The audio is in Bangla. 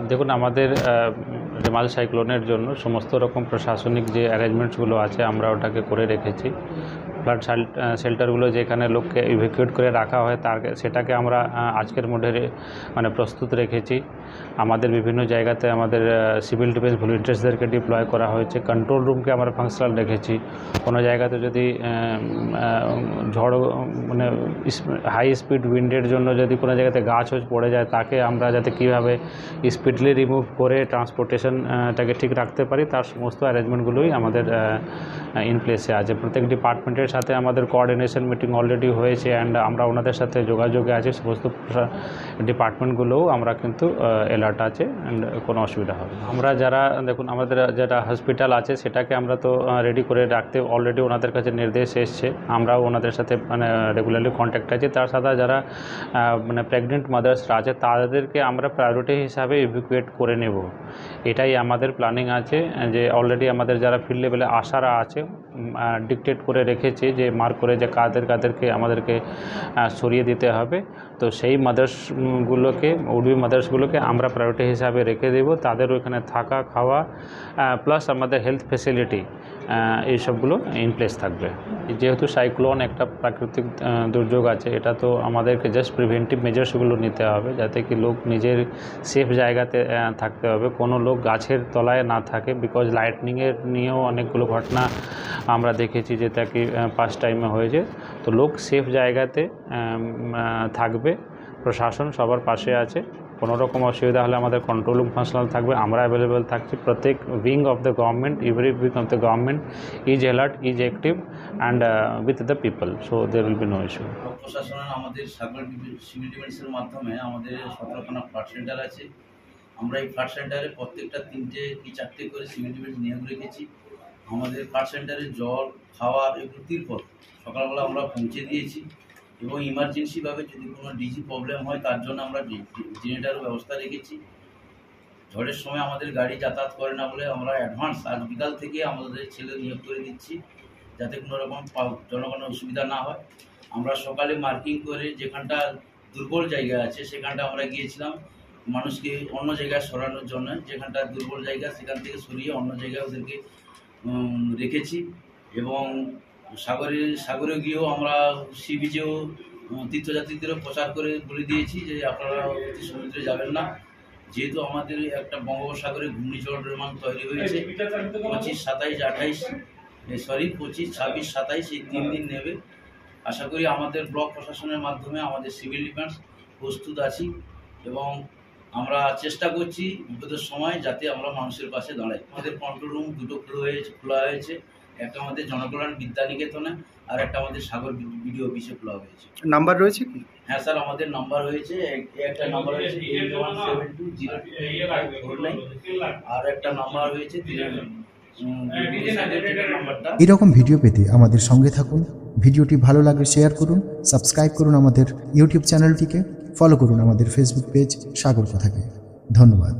দেখুন, আমাদের রেমাল সাইক্লোনের জন্য সমস্ত রকম প্রশাসনিক যে অ্যারেঞ্জমেন্টসগুলো আছে আমরা ওটাকে করে রেখেছি। ফ্লাড শেল্টারগুলো যেখানে লোককে ইভ্যাকুয়েট করে রাখা হয় সেটাকে আমরা আজকের মধ্যে মানে প্রস্তুত রেখেছি। আমাদের বিভিন্ন জায়গাতে আমাদের সিভিল ডিফেন্স ভলেন্টিয়ার্সদেরকে ডিপ্লয় করা হয়েছে। কন্ট্রোল রুমকে আমরা ফাংশনাল রেখেছি। কোনো জায়গাতে যদি ঝড় মানে হাই স্পিড উইন্ডের জন্য যদি কোনো জায়গাতে গাছ পড়ে যায়, তাকে আমরা যাতে কীভাবে স্পিডলি রিমুভ করে ট্রান্সপোর্টেশনটাকে ঠিক রাখতে পারি, তার সমস্ত অ্যারেঞ্জমেন্টগুলোই আমাদের ইন প্লেসে আছে। প্রত্যেক ডিপার্টমেন্টের সাথে আমাদের কোঅর্ডিনেশন মিটিং অলরেডি হয়েছে অ্যান্ড আমরা ওনাদের সাথে যোগাযোগে আছি। সমস্ত ডিপার্টমেন্টগুলোও আমরা কিন্তু অ্যালার্ট আছে অ্যান্ড কোনো অসুবিধা হবে না। আমরা যারা দেখুন, আমাদের যেটা হসপিটাল আছে সেটাকে আমরা তো রেডি করে রাখতে অলরেডি ওনাদের কাছে নির্দেশ এসছে। আমরাও ওনাদের সাথে মানে রেগুলারলি কন্ট্যাক্ট আছে। তার সাথে যারা মানে প্রেগনেন্ট মাদার্সরা আছে তাদেরকে আমরা প্রায়োরিটি হিসাবে ইভ্যাকুয়েট করে নেব, এটাই আমাদের প্ল্যানিং আছে। যে অলরেডি আমাদের যারা ফিল্ড লেভেলে আশারা আছে ডিকটেট করে রেখেছে যে মার্ক করে যে কাদেরকে আমাদেরকে সরিয়ে দিতে হবে। তো সেই উডবি মাদার্সগুলোকে আমরা প্রায়োরিটি হিসাবে রেখে দেব। তাদের ওইখানে থাকা খাওয়া প্লাস আমাদের হেলথ ফেসিলিটি এইসবগুলো ইন প্লেস থাকবে। যেহেতু সাইক্লোন একটা প্রাকৃতিক দুর্যোগ আছে, এটা তো আমাদেরকে জাস্ট প্রিভেন্টিভ মেজার্সগুলো নিতে হবে যাতে কি লোক নিজের সেফ জায়গাতে থাকতে হবে, কোনো লোক গাছের তলায় না থাকে। বিকজ লাইটনিংয়ের নিয়েও অনেকগুলো ঘটনা আমরা দেখেছি যেটা কি পাস্ট টাইমে হয়েছে। তো লোক সেফ জায়গাতে থাকবে। প্রশাসন সবার পাশে আছে। কোনো রকম অসুবিধা হলে আমাদের কন্ট্রোল রুম ফাংশনাল থাকবে, আমরা অ্যাভেলেবেল থাকছি। প্রত্যেক wing of the government, every wing of the government is alert, is active and with the people, so there will be no issue. প্রশাসনের আমাদের সিভিল ডিফেন্সের মাধ্যমে আমাদের 17খানা ফ্লাড সেন্টার আছে। আমরা এই ফ্লাড সেন্টারে প্রত্যেকটা 3টে কি 4টে করে সিভিল ডিফেন্স নিয়োগ রেখেছি। আমাদের ফ্লাড সেন্টারে জল, খাওয়ার এবং তিরপল সকালবেলা আমরা পৌঁছে দিয়েছি। এবং ইমার্জেন্সিভাবে যদি কোনো ডিজি প্রবলেম হয় তার জন্য আমরা জেনারেটারও ব্যবস্থা রেখেছি। ঝড়ের সময় আমাদের গাড়ি যাতায়াত করে না বলে আমরা অ্যাডভান্স আজ বিকাল থেকে আমাদের ছেলে নিয়োগ করে দিচ্ছি যাতে কোনো রকম জনগণের অসুবিধা না হয়। আমরা সকালে মার্কিং করে যেখানটা দুর্বল জায়গা আছে সেখানটা আমরা গিয়েছিলাম মানুষকে অন্য জায়গায় সরানোর জন্য। যেখানটা দুর্বল জায়গা সেখান থেকে সরিয়ে অন্য জায়গায় ওদেরকে রেখেছি। এবং সাগরে গিয়েও আমরা সি বিচেও তীর্থযাত্রীদেরও প্রচার করে বলে দিয়েছি যে আপনারা অতি সমুদ্রে যাবেন না, যেহেতু আমাদের একটা বঙ্গোপসাগরে ঘূর্ণিঝড় রেমাল তৈরি হয়েছে। 25, 26, 27 এই 3 দিন নেবে। আশা করি আমাদের ব্লক প্রশাসনের মাধ্যমে আমাদের সিভিল ডিফেন্স প্রস্তুত আছি এবং আমরা চেষ্টা করছি বিপদের সময় যাতে আমরা মানুষের পাশে দাঁড়াই। আমাদের কন্ট্রোল রুম 2টো খোলা হয়েছে, একটা আমাদের জনকল্যাণ বিদ্যানিকেতনে আর একটা আমাদের সাগর বিডিও অফিসে খোলা হয়েছে। নাম্বার রয়েছে কি? হ্যাঁ স্যার, আমাদের নাম্বার হয়েছে, একটা নাম্বার হয়েছে 81720449 আর একটা নাম্বার হয়েছে 39 নাম্বারটা। এরকম ভিডিও পেতে আমাদের সঙ্গে থাকুন। ভিডিওটি ভালো লাগলে শেয়ার করুন, সাবস্ক্রাইব করুন আমাদের ইউটিউব চ্যানেলটিকে, ফলো করুন আমাদের ফেসবুক পেজ সাগর কথাকে। ধন্যবাদ।